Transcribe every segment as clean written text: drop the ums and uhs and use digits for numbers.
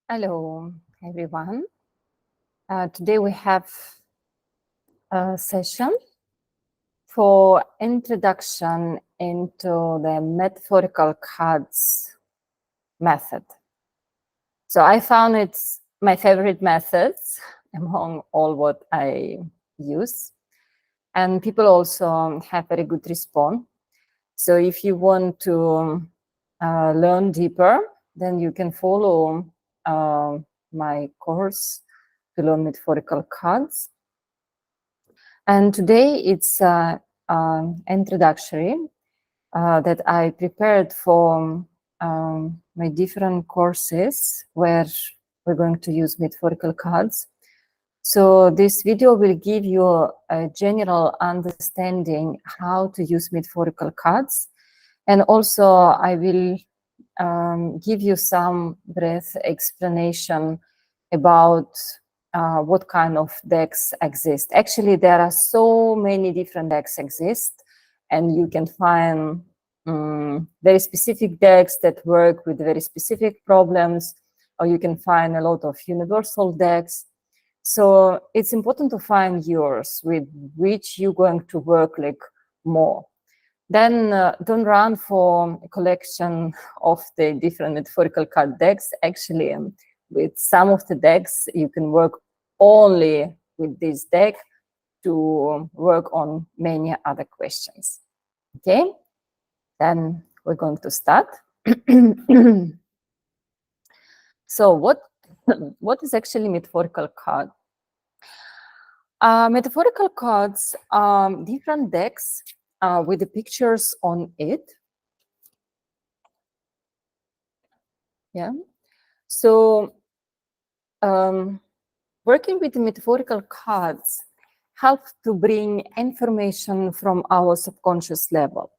Hello, everyone. Today we have a session for introduction into the metaphorical cards method. So I found it's my favorite methods among all what I use. And people also have very good response. So if you want to learn deeper, then you can follow my course to learn metaphorical cards. And today it's introductory that I prepared for my different courses where we're going to use metaphorical cards. So this video will give you a general understanding how to use metaphorical cards. And also I will give you some brief explanation about what kind of decks exist. Actually, there are so many different decks exist, and you can find very specific decks that work with very specific problems, or you can find a lot of universal decks. So it's important to find yours with which you're going to work like more. Then don't run for a collection of the different metaphorical card decks. Actually, with some of the decks, you can work only with this deck to work on many other questions. Okay, then we're going to start. So what is actually metaphorical card? Metaphorical cards are different decks with the pictures on it. Yeah. So working with the metaphorical cards helps to bring information from our subconscious level.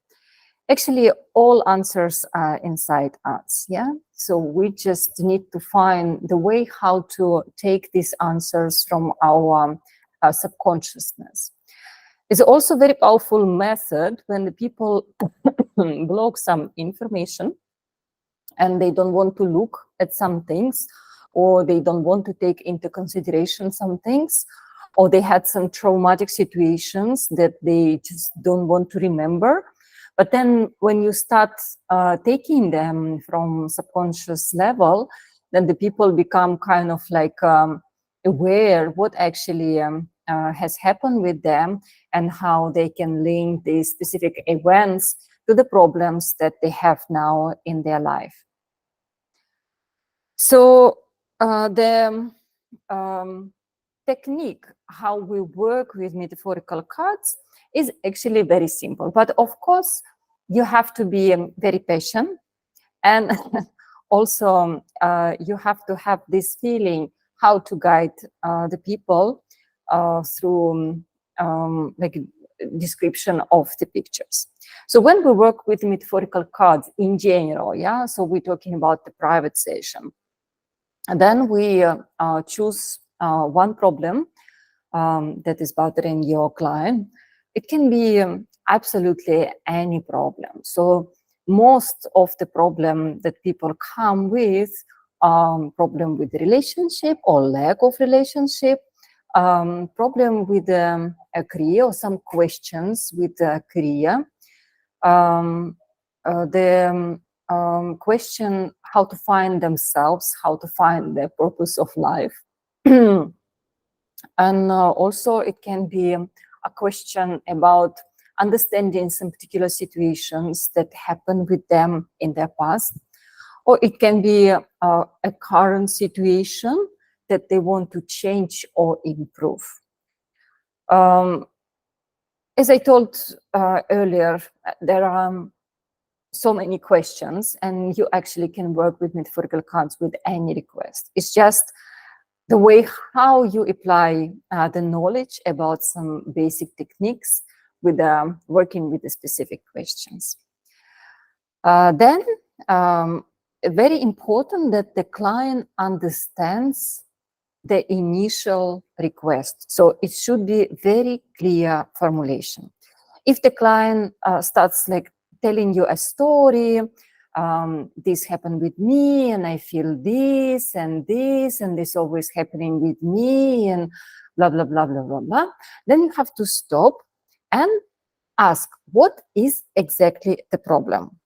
Actually, all answers are inside us, yeah? So we just need to find the way how to take these answers from our subconsciousness. It's also a very powerful method when the people block some information and they don't want to look at some things, or they don't want to take into consideration some things, or they had some traumatic situations that they just don't want to remember. But then when you start taking them from subconscious level, then the people become kind of like aware what actually has happened with them and how they can link these specific events to the problems that they have now in their life. So the technique how we work with metaphorical cards is actually very simple, but of course you have to be very patient, and also you have to have this feeling how to guide the people through like description of the pictures. So when we work with metaphorical cards in general, yeah, so we're talking about the private session, and then we choose one problem that is bothering your client. It can be absolutely any problem. So most of the problem that people come with, problem with the relationship or lack of relationship, problem with a career or some questions with a career, the question how to find themselves, how to find the purpose of life. And also it can be a question about understanding some particular situations that happened with them in their past, or it can be a current situation that they want to change or improve. As I told earlier, there are so many questions, and you actually can work with metaphorical cards with any request. It's just the way how you apply the knowledge about some basic techniques with working with the specific questions. Then very important that the client understands the initial request. So it should be very clear formulation. If the client starts like telling you a story, this happened with me, and I feel this, and this always happening with me, and blah, blah, blah, blah, blah, blah. Then you have to stop and ask, what is exactly the problem?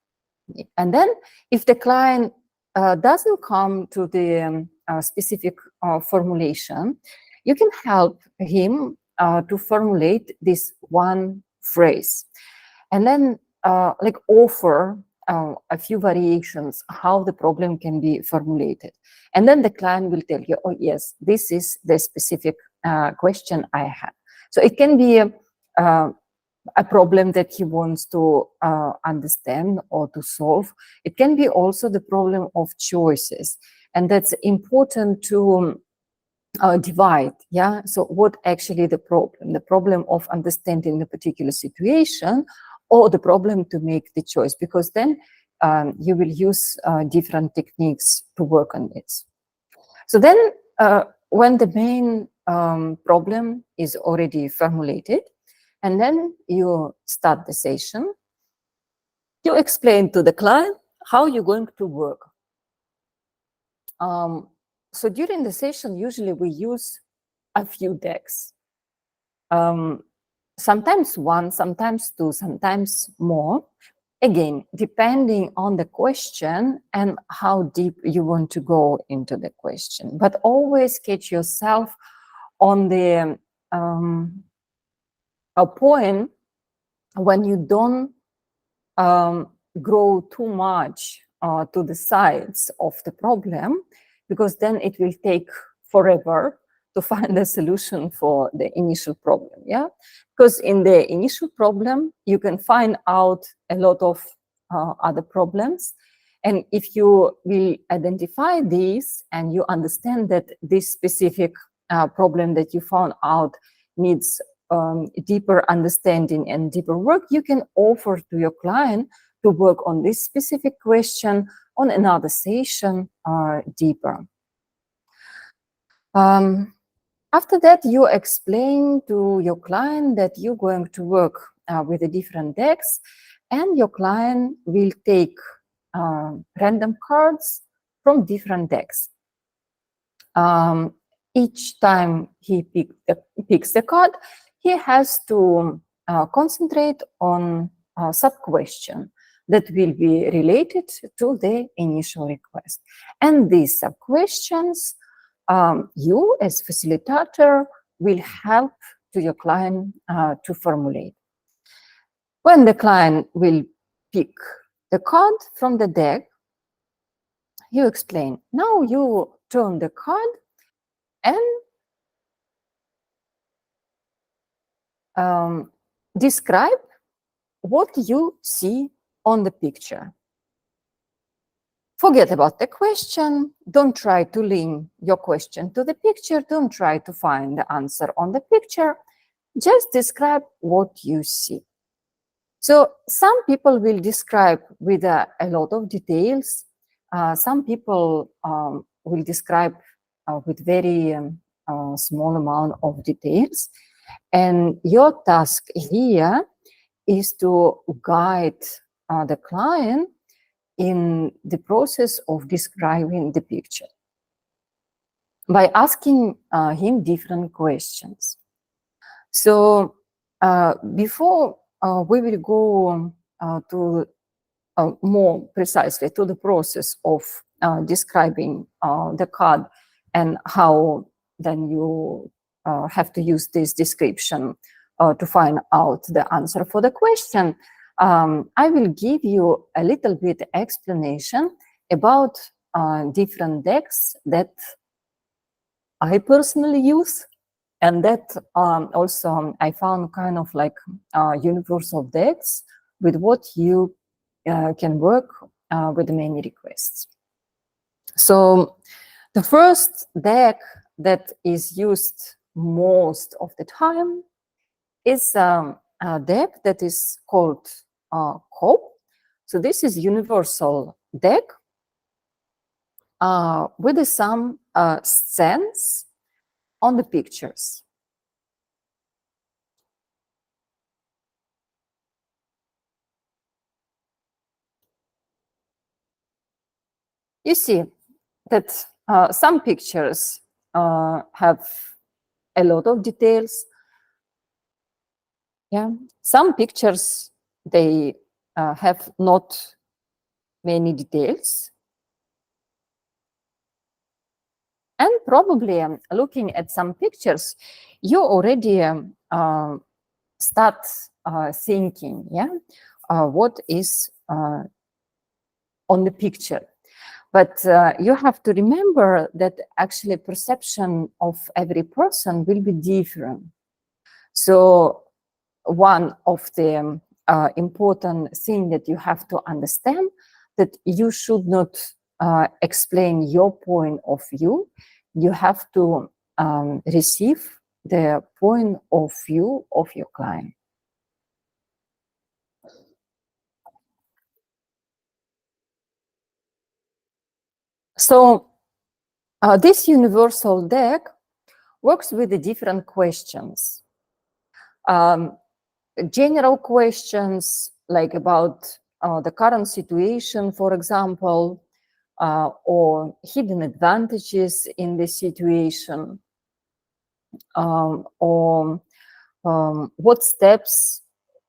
And then if the client doesn't come to the specific formulation, you can help him to formulate this one phrase. And then like offer a few variations how the problem can be formulated. And then the client will tell you, oh yes, this is the specific question I have. So it can be a problem that he wants to understand or to solve. It can be also the problem of choices. And that's important to divide, yeah? So what actually the problem? The problem of understanding the particular situation, or the problem to make the choice? Because then you will use different techniques to work on this. So then when the main problem is already formulated, and then you start the session, you explain to the client how you're going to work. So during the session, usually we use a few decks. Sometimes one, sometimes two, sometimes more. Again, depending on the question and how deep you want to go into the question. But always catch yourself on the a point when you don't grow too much to the sides of the problem, because then it will take forever to find a solution for the initial problem, yeah? Because in the initial problem, you can find out a lot of other problems. And if you will identify these and you understand that this specific problem that you found out needs deeper understanding and deeper work, you can offer to your client to work on this specific question on another session deeper. After that, you explain to your client that you're going to work with the different decks, and your client will take random cards from different decks. Each time he picks the card, he has to concentrate on a sub-question that will be related to the initial request. And these sub-questions, you as facilitator will help to your client to formulate. When the client will pick the card from the deck, you explain. Now you turn the card and describe what you see on the picture. Forget about the question. Don't try to link your question to the picture. Don't try to find the answer on the picture. Just describe what you see. So some people will describe with a lot of details. Some people will describe with very small amount of details. And your task here is to guide the client in the process of describing the picture by asking him different questions. So before we will go to more precisely to the process of describing the card and how then you have to use this description to find out the answer for the question, I will give you a little bit explanation about different decks that I personally use, and that also I found kind of like universal decks with what you can work with many requests. So the first deck that is used most of the time is a deck that is called COPE. So this is universal deck with some scents on the pictures. You see that some pictures have a lot of details. Yeah, some pictures, they have not many details. And probably looking at some pictures, you already start thinking, yeah, what is on the picture. But you have to remember that actually perception of every person will be different. So one of the important thing that you have to understand that you should not explain your point of view. You have to receive the point of view of your client. So this universal deck works with the different questions. General questions like about the current situation, for example, or hidden advantages in the situation, or what steps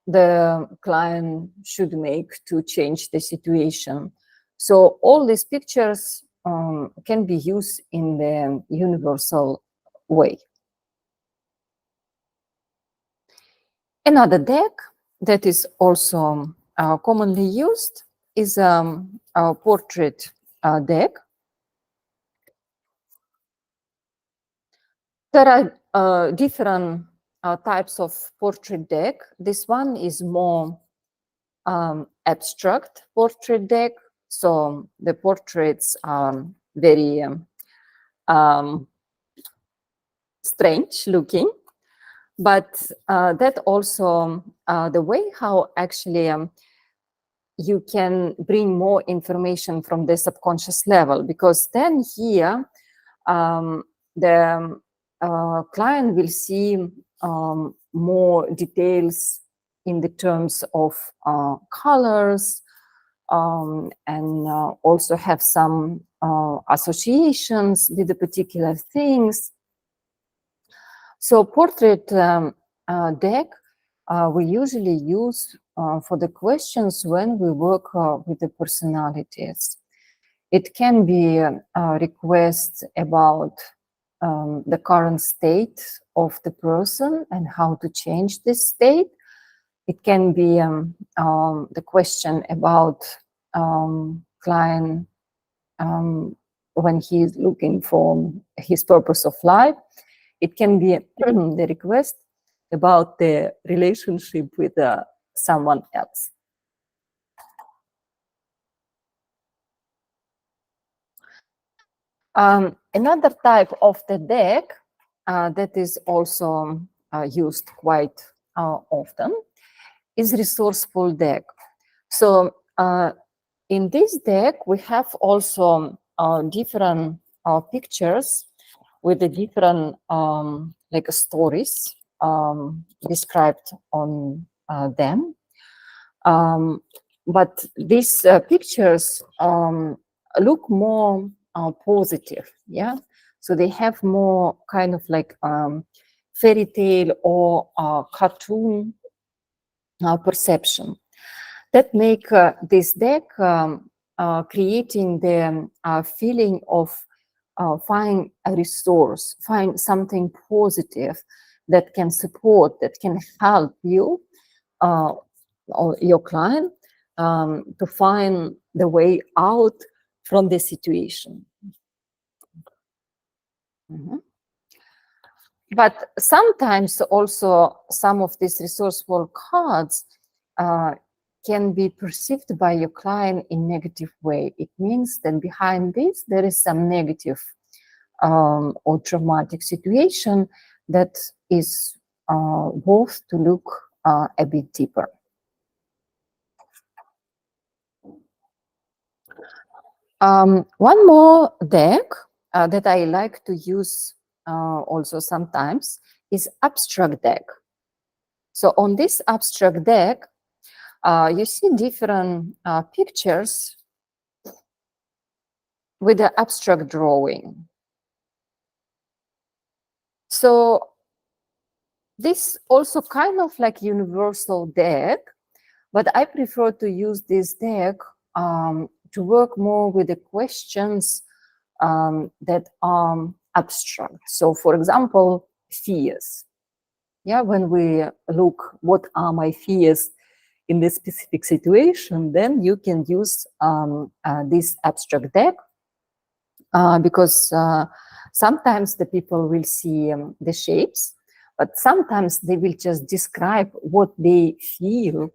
the client should make to change the situation. So all these pictures can be used in the universal way. Another deck that is also commonly used is a portrait deck. There are different types of portrait deck. This one is more abstract portrait deck. So the portraits are very strange looking, but that also the way how actually you can bring more information from the subconscious level, because then here the client will see more details in the terms of colors, and also have some associations with the particular things. So portrait deck we usually use for the questions when we work with the personalities. It can be a request about the current state of the person and how to change this state. It can be the question about client when he's looking for his purpose of life. It can be the request about the relationship with someone else. Another type of the deck that is also used quite often is resourceful deck. So in this deck, we have also different pictures with the different like stories described on them. But these pictures look more positive, yeah? So they have more kind of like fairy tale or cartoon perception that make this deck creating the feeling of find a resource, find something positive that can support, that can help you or your client to find the way out from the situation. But sometimes also some of these resourceful cards can be perceived by your client in negative way. It means that behind this, there is some negative or traumatic situation that is worth to look a bit deeper. One more deck that I like to use also sometimes is abstract deck. So on this abstract deck, you see different pictures with the abstract drawing. So this also kind of like universal deck, but I prefer to use this deck to work more with the questions that are abstract. So for example, fears. Yeah, when we look, what are my fears in this specific situation, then you can use this abstract deck because sometimes the people will see the shapes, but sometimes they will just describe what they feel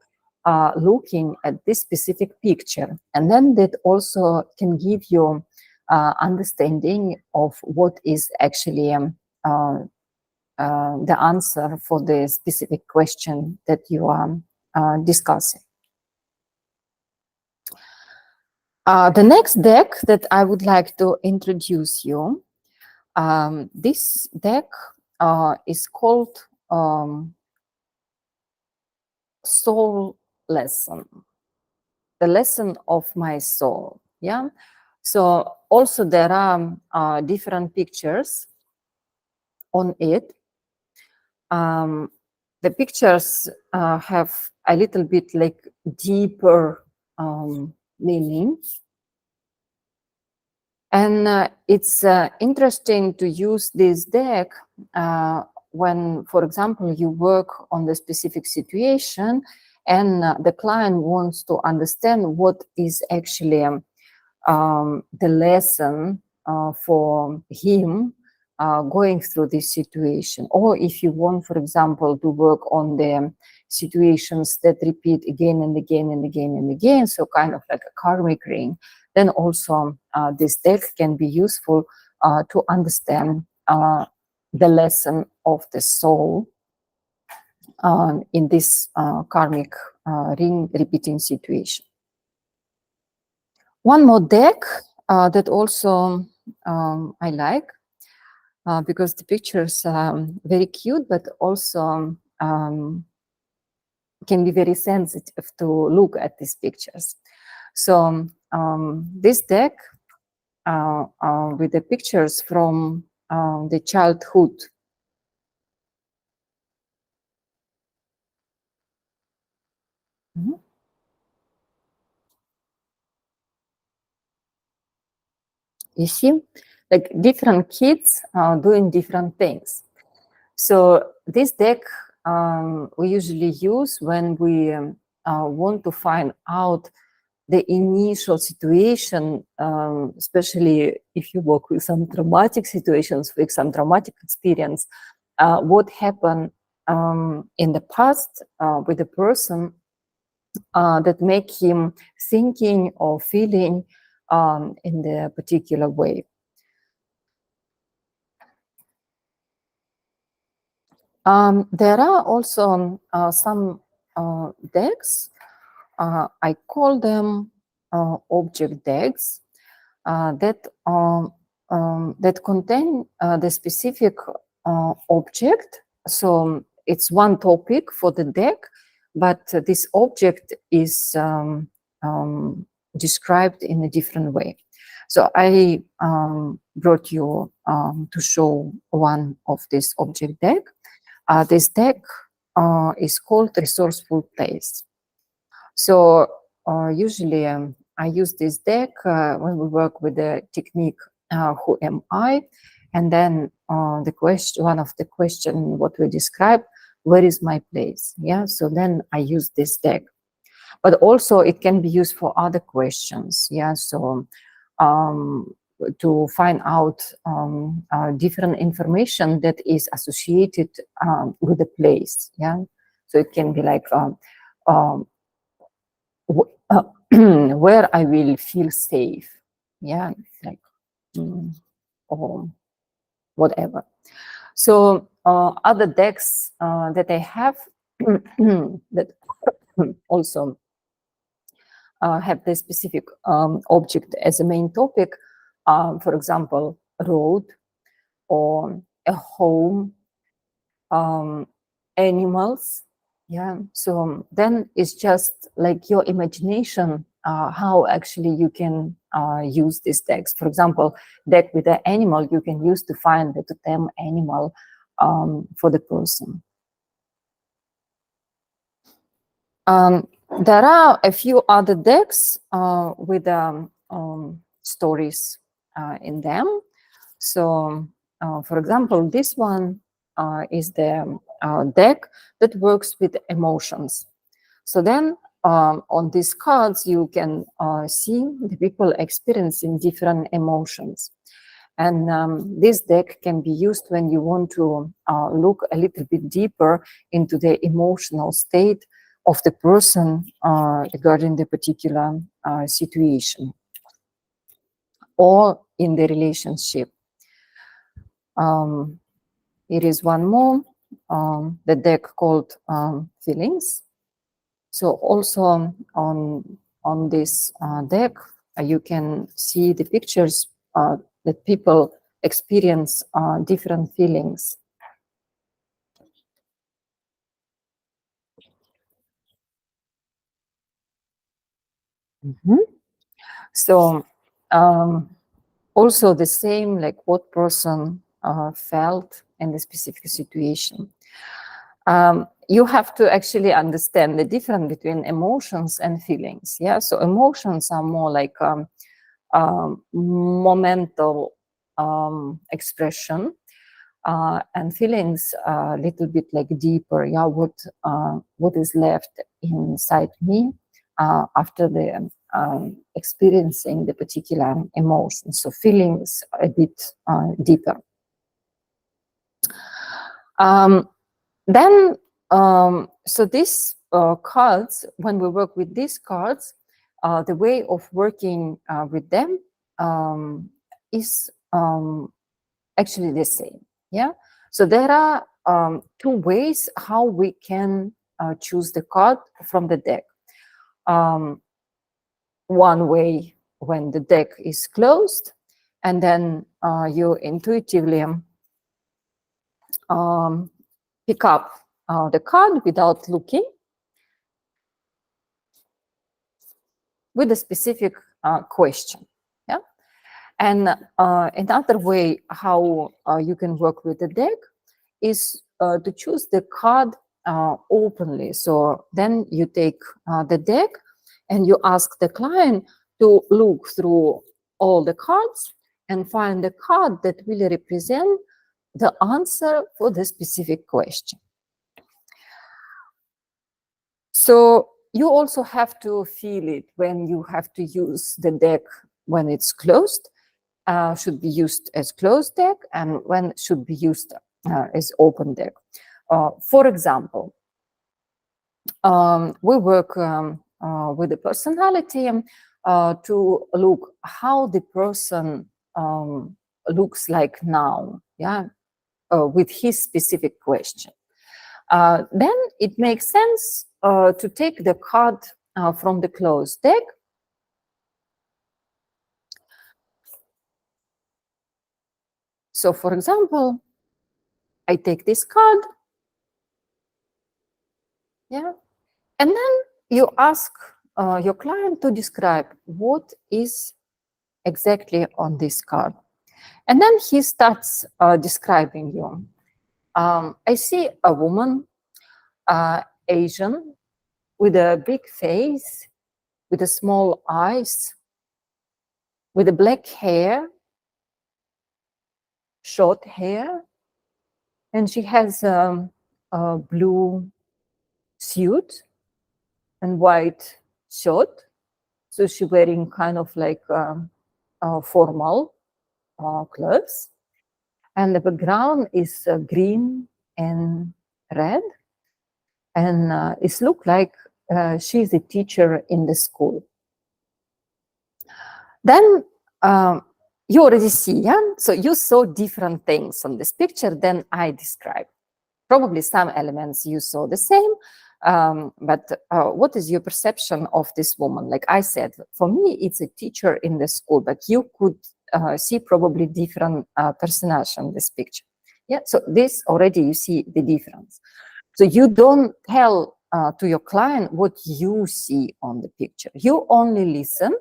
looking at this specific picture. And then that also can give you understanding of what is actually the answer for the specific question that you are discussing. The next deck that I would like to introduce you, this deck is called Soul Lesson, the lesson of my soul. Yeah. So also there are different pictures on it. The pictures have a little bit like deeper meaning. And it's interesting to use this deck when, for example, you work on the specific situation and the client wants to understand what is actually the lesson for him going through this situation. Or if you want, for example, to work on the situations that repeat again and again and again and again, so kind of like a karmic ring, then also this deck can be useful to understand the lesson of the soul in this karmic ring repeating situation. One more deck that also I like because the pictures are very cute, but also can be very sensitive to look at these pictures. So this deck with the pictures from the childhood. You see, like different kids doing different things. So this deck we usually use when we want to find out the initial situation, especially if you work with some traumatic situations, with some traumatic experience, what happened in the past with the person that make him thinking or feeling in the particular way. There are also some decks. I call them object decks that contain the specific object. So it's one topic for the deck, but this object is described in a different way. So I brought you to show one of this object deck. This deck is called Resourceful Place. So usually I use this deck when we work with the technique, who am I? And then the question, one of the question, what we describe, where is my place? Yeah, so then I use this deck. But also it can be used for other questions. Yeah, so to find out different information that is associated with the place. Yeah, so it can be like where I will feel safe. Yeah, like or whatever. So other decks that I have that also have the specific object as a main topic, for example, road or a home, animals. Yeah, so then it's just like your imagination how actually you can use these decks. For example, deck with an animal you can use to find the totem animal for the person. There are a few other decks with stories in them. So, for example, this one is the deck that works with emotions. So then on these cards, you can see the people experiencing different emotions. And this deck can be used when you want to look a little bit deeper into the emotional state of the person regarding the particular situation or in the relationship. Here is one more, the deck called Feelings. So also on this deck, you can see the pictures that people experience different feelings. So also the same, like what person felt in the specific situation. You have to actually understand the difference between emotions and feelings. Yeah, so emotions are more like momental expression, and feelings a little bit like deeper. Yeah, what is left inside me after the experiencing the particular emotion. So feelings are a bit deeper. Then, so these cards, when we work with these cards, the way of working with them is actually the same. Yeah. So there are two ways how we can choose the card from the deck. One way when the deck is closed, and then you intuitively pick up the card without looking with a specific question. Yeah. And another way how you can work with the deck is to choose the card openly. So then you take the deck and you ask the client to look through all the cards and find the card that will represent the answer for the specific question. So you also have to feel it when you have to use the deck when it's closed, should be used as closed deck, and when should be used as open deck. For example, we work with the personality to look how the person looks like now, yeah, with his specific question. Then it makes sense to take the card from the closed deck. So, for example, I take this card, yeah, and then you ask your client to describe what is exactly on this card. And then he starts describing you. I see a woman, Asian, with a big face, with a small eyes, with a black hair, short hair, and she has a blue suit and white shirt. So she's wearing kind of like formal clothes. And the background is green and red. And it looks like she's a teacher in the school. Then you already see, yeah? So you saw different things on this picture than I described. Probably some elements you saw the same, but what is your perception of this woman? Like I said, for me, it's a teacher in the school, but you could see probably different personage on this picture. Yeah, so this already you see the difference. So you don't tell to your client what you see on the picture. You only listen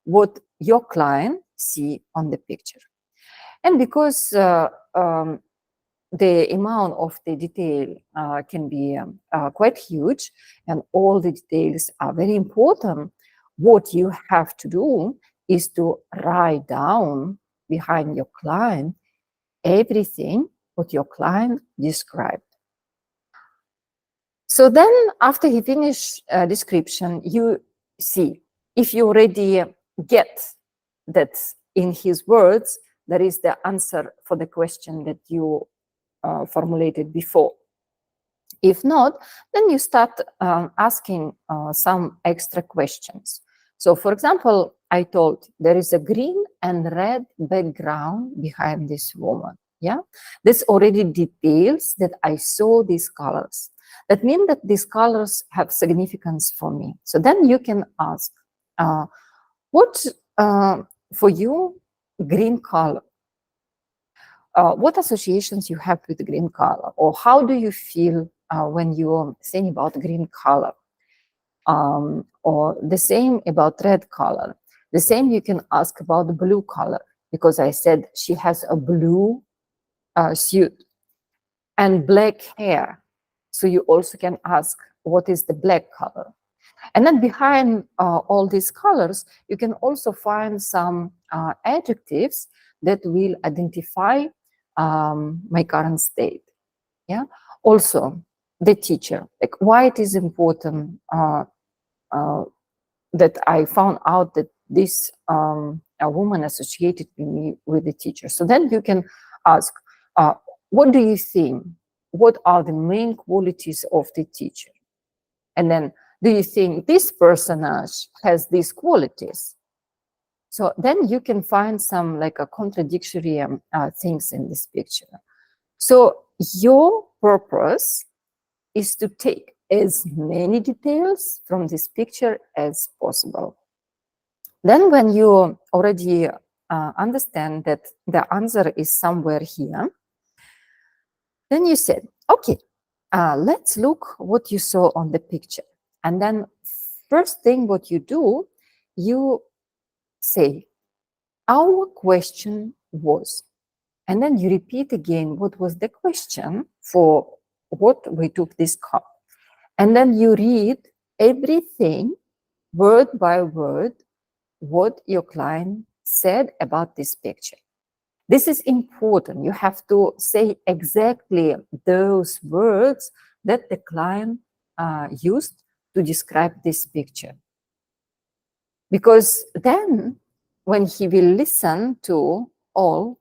what your client see on the picture. And because the amount of the detail can be quite huge, and all the details are very important, what you have to do is to write down behind your client everything what your client described. So then after he finished description, you see if you already get that in his words, there is the answer for the question that you formulated before. If not, then you start asking some extra questions. So for example, I told there is a green and red background behind this woman. Yeah, this already details that I saw these colors. That means that these colors have significance for me. So then you can ask, what for you, green color? What associations you have with green color, or how do you feel when you think about green color? Or the same about red color. The same you can ask about the blue color, because I said she has a blue suit and black hair. So you also can ask, what is the black color? And then behind all these colors, you can also find some adjectives that will identify my current state. Yeah. Also, the teacher, like why it is important that I found out that this a woman associated me with the teacher. So then you can ask, what do you think? What are the main qualities of the teacher? And then, do you think this personage has these qualities? So then you can find some like a contradictory things in this picture. So your purpose is to take as many details from this picture as possible. Then when you already understand that the answer is somewhere here, then you said, okay, let's look what you saw on the picture. And then first thing what you do, you say, our question was, and then you repeat again what was the question for what we took this card. And then you read everything word by word what your client said about this picture. This is important. You have to say exactly those words that the client used to describe this picture. Because then when he will listen to all,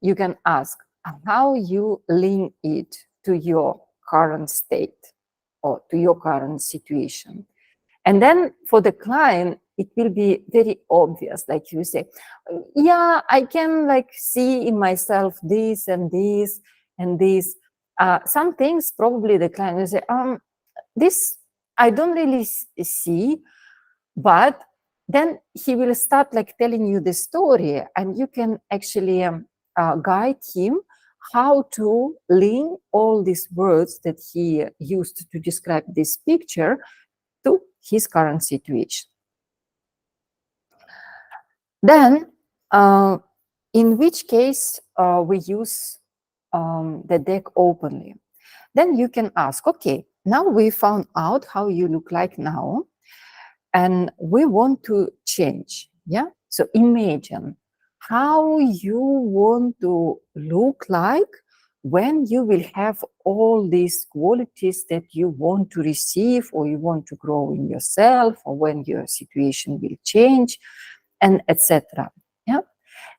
you can ask how you link it to your current state or to your current situation. And then for the client, it will be very obvious, like you say, yeah, I can like see in myself this and this and this. Some things probably the client will say, this I don't really see, but then he will start like telling you the story, and you can actually guide him how to link all these words that he used to describe this picture to his current situation. Then, in which case we use the deck openly. Then you can ask, okay, now we found out how you look like now, and we want to change. Yeah. So imagine how you want to look like when you will have all these qualities that you want to receive, or you want to grow in yourself, or when your situation will change, and etc. Yeah.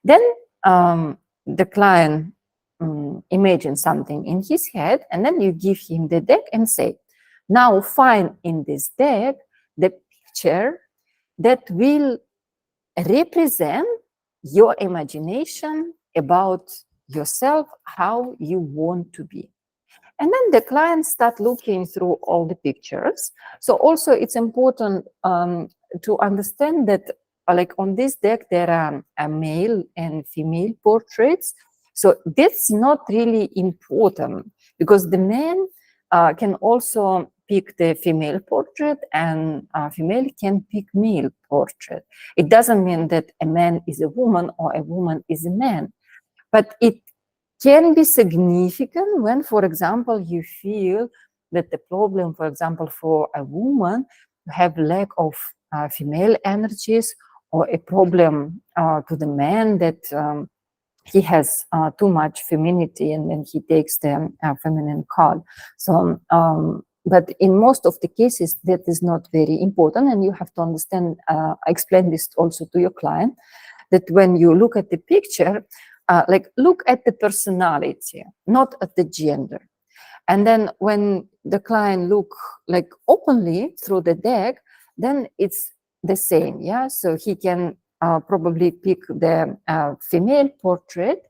Then the client imagines something in his head, and then you give him the deck and say, now find in this deck the picture that will represent your imagination about yourself, how you want to be. And then the clients start looking through all the pictures. So also it's important to understand that like on this deck, there are a male and female portraits. So that's not really important, because the man can also pick the female portrait and a female can pick male portrait. It doesn't mean that a man is a woman or a woman is a man, but it can be significant when, for example, you feel that the problem, for example, for a woman to have lack of female energies, or a problem to the man that he has too much femininity and then he takes the feminine card. So, but in most of the cases, that is not very important, and you have to understand, explain this also to your client, that when you look at the picture, like look at the personality, not at the gender. And then when the client look like openly through the deck, then it's the same, yeah? So he can probably pick the female portrait,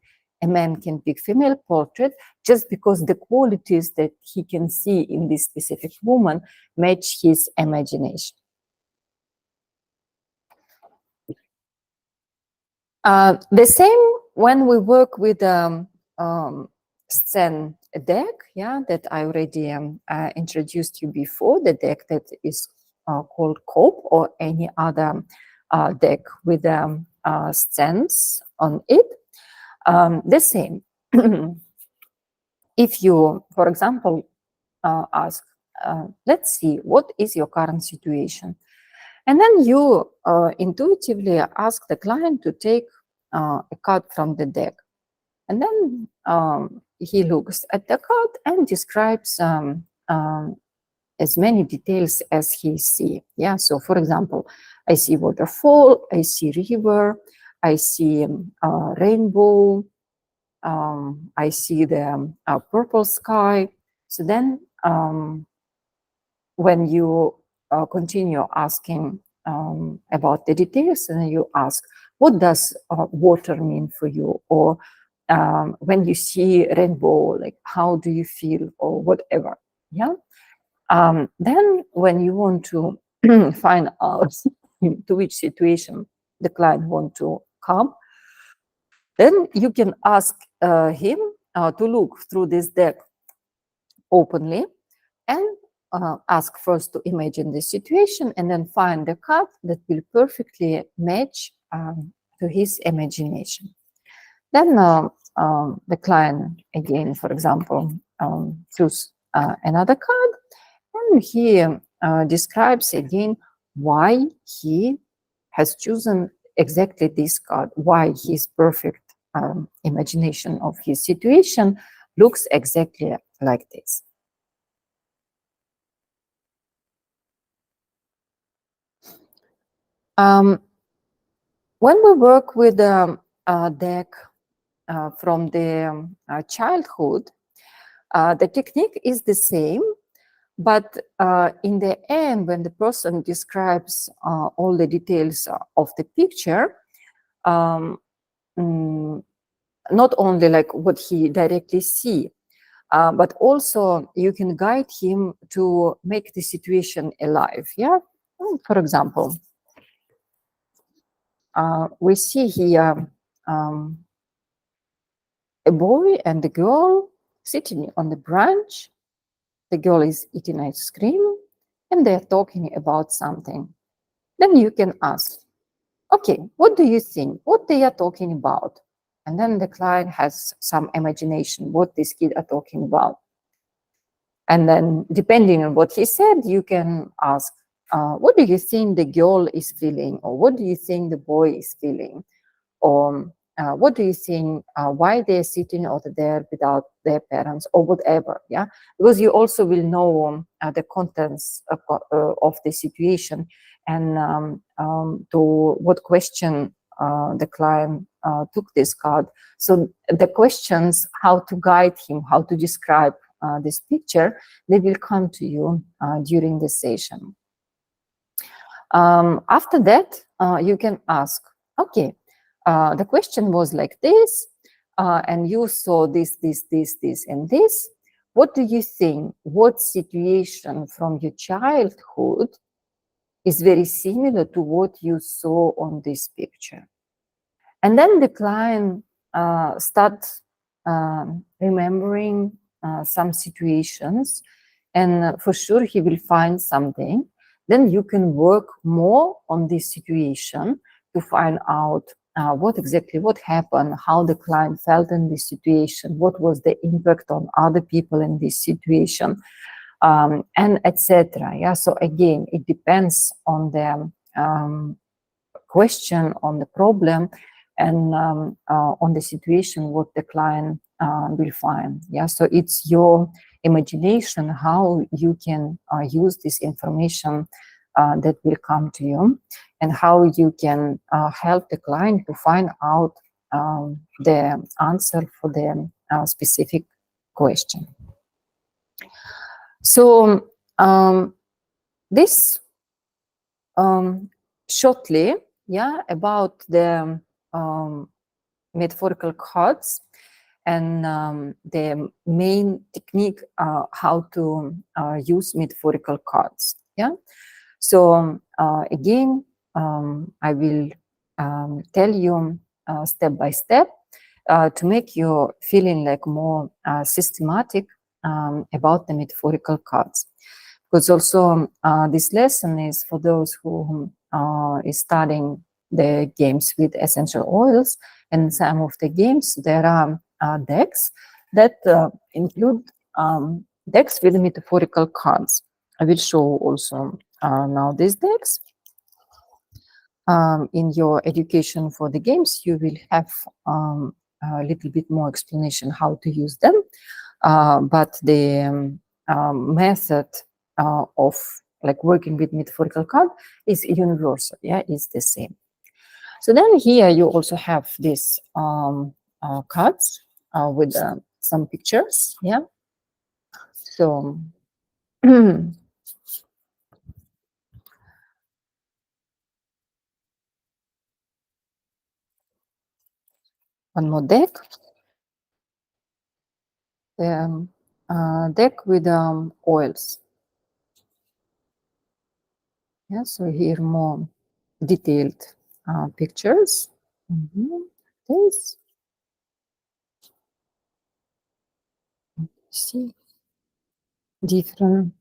a man can pick female portrait, just because the qualities that he can see in this specific woman match his imagination. The same when we work with scene deck, yeah, that I already introduced you before, the deck that is called COPE, or any other deck with scenes on it. The same. If you, for example, ask, let's see, what is your current situation? And then you intuitively ask the client to take a card from the deck. And then he looks at the card and describes as many details as he sees. Yeah, so for example, I see waterfall, I see river, I see rainbow, I see the purple sky. So then when you continue asking about the details, and you ask, what does water mean for you? Or when you see rainbow, like how do you feel, or whatever, yeah? Then when you want to find out to which situation the client want to come, then you can ask him to look through this deck openly and ask first to imagine the situation, and then find the card that will perfectly match to his imagination. Then the client, again, for example, choose another card, and he describes again why he has chosen exactly this card, why his perfect imagination of his situation looks exactly like this. When we work with a deck from the childhood, the technique is the same, but in the end, when the person describes all the details of the picture, not only like what he directly see, but also you can guide him to make the situation alive. Yeah, for example, we see here a boy and a girl sitting on the branch. The girl is eating ice cream and they're talking about something. Then you can ask, okay, what do you think? What they are talking about? And then the client has some imagination what these kids are talking about. And then depending on what he said, you can ask, what do you think the girl is feeling? Or what do you think the boy is feeling? Or what do you think, why they're sitting over there without their parents, or whatever, yeah? Because you also will know the contents of the situation, and to what question the client took this card. So the questions, how to guide him, how to describe this picture, they will come to you during the session. After that, you can ask, okay, the question was like this, and you saw this, and this. What do you think? What situation from your childhood is very similar to what you saw on this picture? And then the client starts remembering some situations, and for sure he will find something. Then you can work more on this situation to find out what happened, how the client felt in this situation, what was the impact on other people in this situation, and etc. Yeah, so again, it depends on the question, on the problem, and on the situation what the client will find. Yeah, so it's your imagination how you can use this information that will come to you, and how you can help the client to find out the answer for the specific question. So this shortly, yeah, about the metaphorical cards and the main technique how to use metaphorical cards. Yeah. So again, I will tell you step by step to make you feeling like more systematic about the metaphorical cards. Because also this lesson is for those who is studying the games with essential oils, and some of the games there are decks that include decks with metaphorical cards. I will show also now these decks. In your education for the games, you will have a little bit more explanation how to use them, but the method of like working with metaphorical card is universal. Yeah, it's the same. So then here you also have these cards with some pictures. Yeah. So one more deck. The deck with oils. Yeah, so here more detailed pictures. This. See different.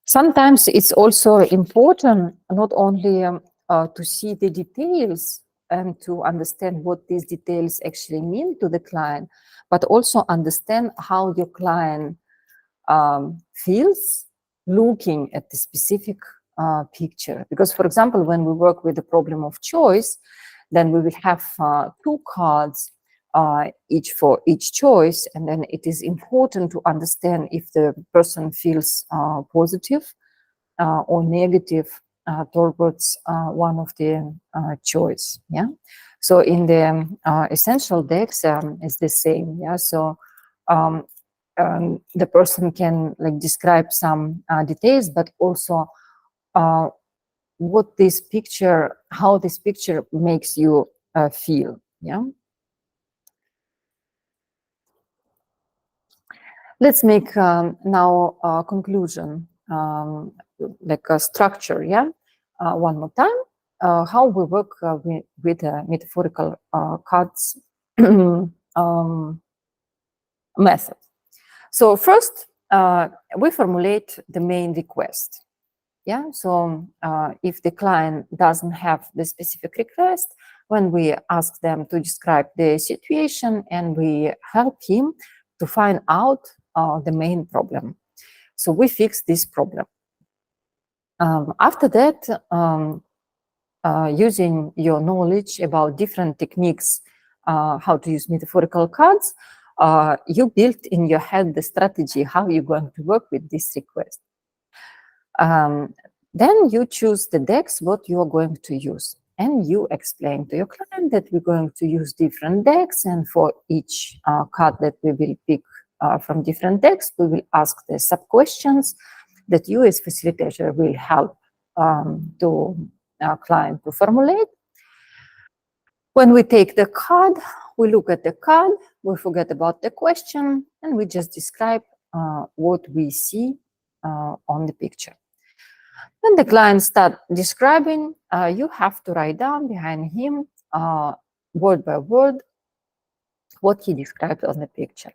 Sometimes it's also important not only to see the details and to understand what these details actually mean to the client, but also understand how your client feels looking at the specific picture. Because, for example, when we work with the problem of choice, then we will have two cards each for each choice, and then it is important to understand if the person feels positive or negative towards one of the choice. Yeah. So in the essential decks, it's the same. Yeah. So the person can like describe some details, but also what this picture, how this picture makes you feel. Yeah. Let's make now a conclusion, like a structure. Yeah. One more time, how we work with metaphorical cards method. So first, we formulate the main request. Yeah, so if the client doesn't have the specific request, when we ask them to describe the situation and we help him to find out the main problem. So we fix this problem. After that, using your knowledge about different techniques, how to use metaphorical cards, you build in your head the strategy how you're going to work with this request. Then you choose the decks what you are going to use, and you explain to your client that we're going to use different decks, and for each card that we will pick from different decks, we will ask the sub questions that you as facilitator will help to client to formulate. When we take the card, we look at the card, we forget about the question, and we just describe what we see on the picture. When the client starts describing, you have to write down behind him, word by word, what he described on the picture.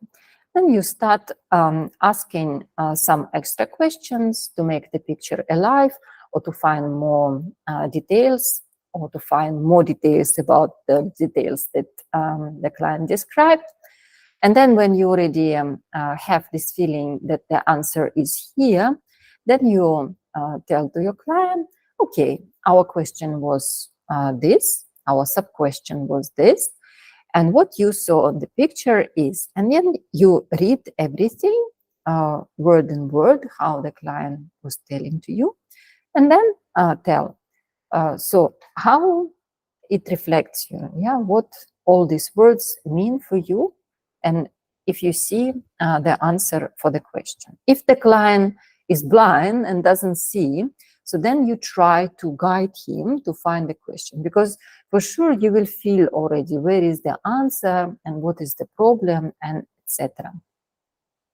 Then you start asking some extra questions to make the picture alive, or to find more details, or to find more details about the details that the client described. And then when you already have this feeling that the answer is here, then you tell to your client, okay, our question was this, our sub-question was this, and what you saw on the picture is, and then you read everything, word and word, how the client was telling to you, and then tell, so how it reflects you, yeah, what all these words mean for you, and if you see the answer for the question. If the client is blind and doesn't see, so then you try to guide him to find the question, because for sure you will feel already where is the answer and what is the problem, and etc.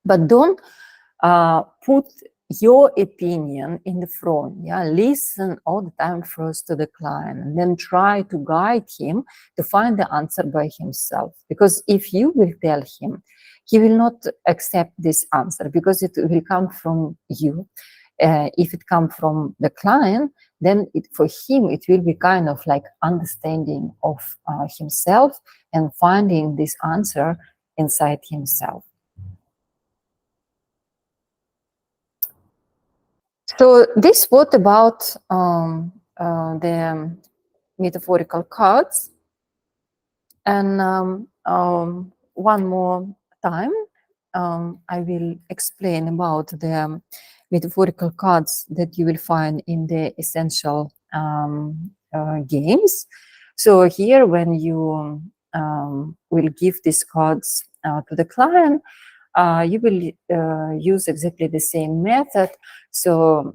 But don't put your opinion in the front. Yeah, listen all the time first to the client, and then try to guide him to find the answer by himself. Because if you will tell him, he will not accept this answer, because it will come from you. If it comes from the client, then for him it will be kind of like understanding of himself and finding this answer inside himself. So this what about the metaphorical cards. And one more time, I will explain about the metaphorical cards that you will find in the essential games. So here, when you will give these cards to the client, you will use exactly the same method. So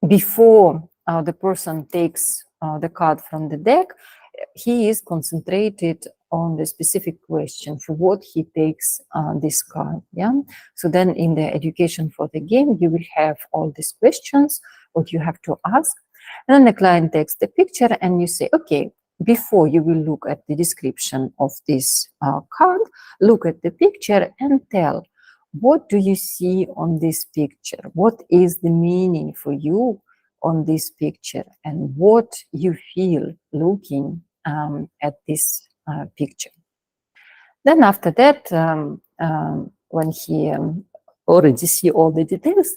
before the person takes the card from the deck, he is concentrated on the specific question for what he takes this card. Yeah. So then in the education for the game, you will have all these questions, what you have to ask. And then the client takes the picture and you say, okay, before you will look at the description of this card, look at the picture and tell, what do you see on this picture? What is the meaning for you on this picture, and what you feel looking at this picture? Then after that, when he already see all the details,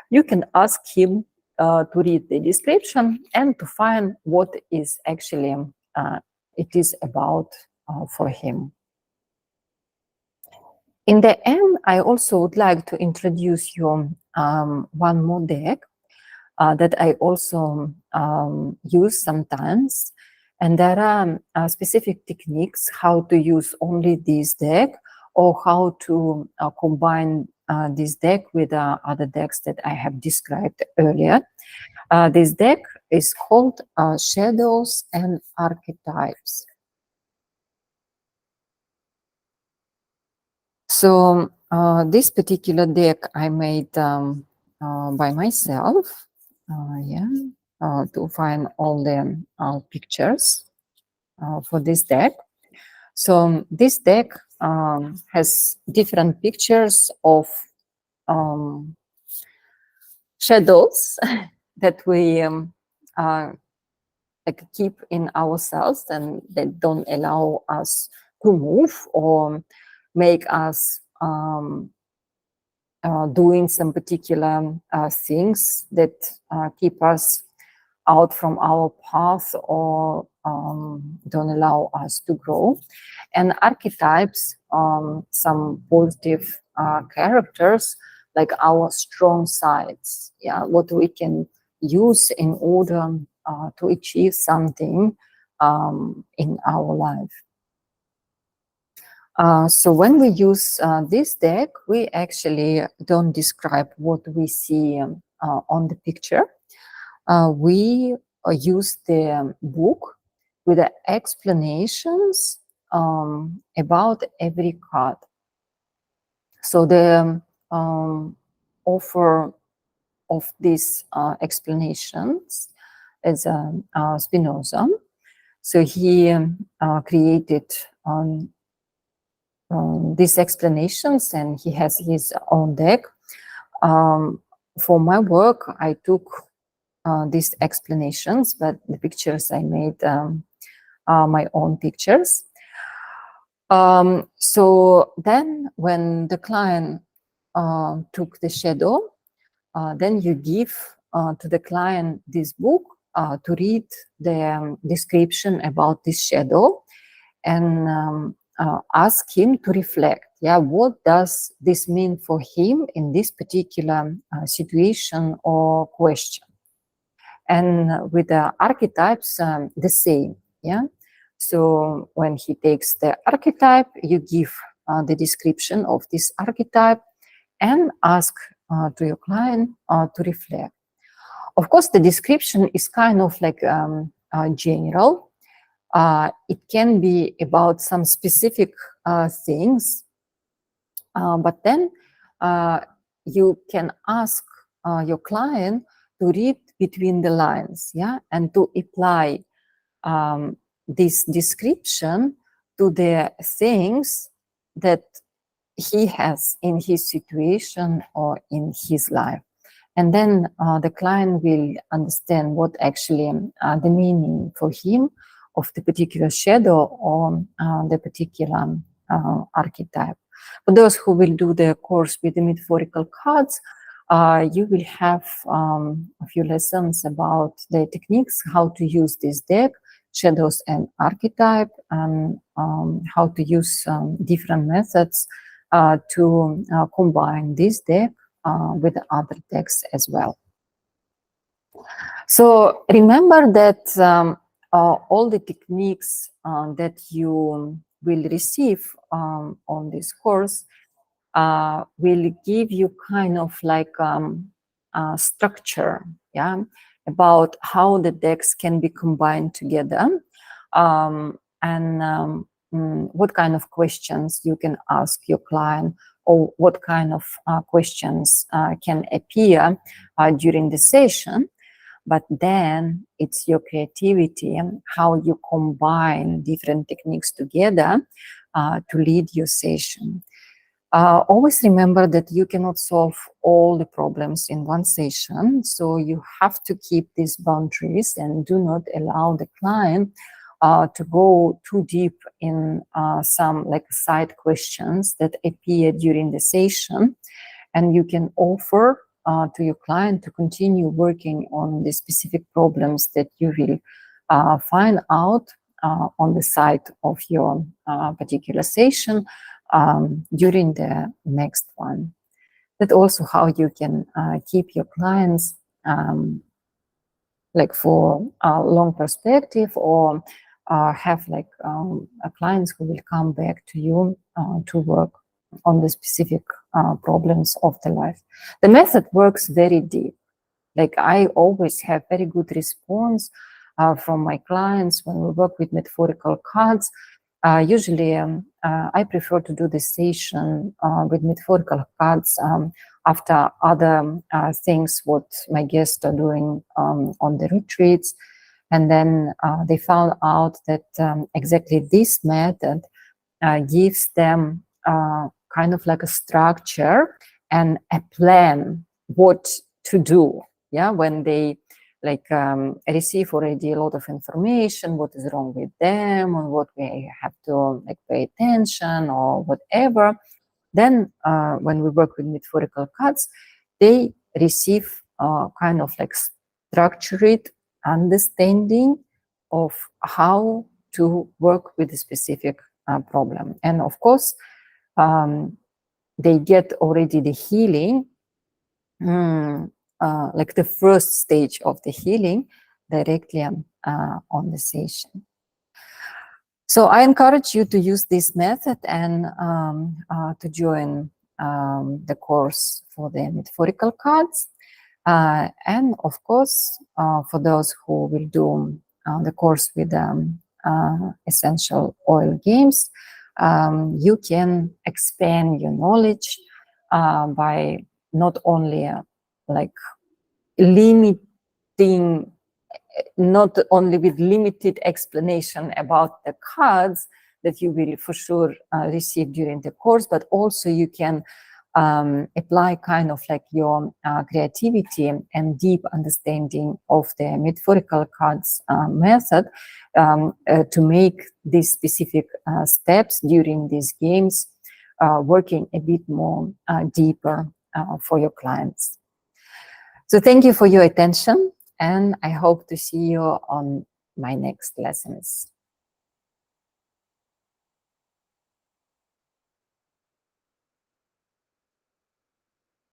you can ask him to read the description and to find what is actually it is about for him. In the end, I also would like to introduce you one more deck that I also use sometimes. And there are specific techniques how to use only this deck, or how to combine this deck with other decks that I have described earlier. This deck is called Shadows and Archetypes. So this particular deck I made by myself, to find all the pictures for this deck. So this deck has different pictures of shadows that we like keep in ourselves, and that don't allow us to move or make us doing some particular things that keep us out from our path, or don't allow us to grow. And archetypes, some positive characters, like our strong sides, yeah, what we can use in order to achieve something in our life. So when we use this deck, we actually don't describe what we see on the picture. We use the book with the explanations about every card. So the author of these explanations is Spinoza. So he created these explanations, and he has his own deck. For my work, I took these explanations, but the pictures I made are my own pictures. So then when the client took the shadow, then you give to the client this book to read the description about this shadow, and ask him to reflect. Yeah, what does this mean for him in this particular situation or question? And with the archetypes, the same. Yeah. So when he takes the archetype, you give the description of this archetype and ask to your client to reflect. Of course, the description is kind of like general. It can be about some specific things, but then you can ask your client to read between the lines, yeah, and to apply this description to the things that he has in his situation or in his life. And then the client will understand what actually the meaning for him of the particular shadow or the particular archetype. For those who will do the course with the metaphorical cards, you will have a few lessons about the techniques, how to use this deck, shadows and archetype, and how to use different methods to combine this deck with the other decks as well. So remember that all the techniques that you will receive on this course will give you kind of like a structure, yeah, about how the decks can be combined together, and what kind of questions you can ask your client, or what kind of questions can appear during the session. But then it's your creativity and how you combine different techniques together to lead your session. Always remember that you cannot solve all the problems in one session, so you have to keep these boundaries and do not allow the client to go too deep in some like side questions that appear during the session, and you can offer to your client to continue working on the specific problems that you will find out on the side of your particular session during the next one. That's also how you can keep your clients like for a long perspective, or have like clients who will come back to you to work on the specific problems of the life. The method works very deep. Like I always have very good response from my clients when we work with metaphorical cards. Usually I prefer to do the session with metaphorical cards after other things what my guests are doing on the retreats. And then they found out that exactly this method gives them kind of like a structure and a plan what to do, yeah, when they like receive already a lot of information, what is wrong with them, and what we have to like pay attention or whatever. Then when we work with metaphorical cards, they receive kind of like structured understanding of how to work with a specific problem. And of course, they get already the healing, like the first stage of the healing directly on the session. So I encourage you to use this method and to join the course for the metaphorical cards. And of course, for those who will do the course with essential oil games, you can expand your knowledge by not only like limiting, not only with limited explanation about the cards that you will for sure receive during the course, but also you can apply kind of like your creativity and deep understanding of the metaphorical cards method to make these specific steps during these games working a bit more deeper for your clients. So thank you for your attention, and I hope to see you on my next lessons.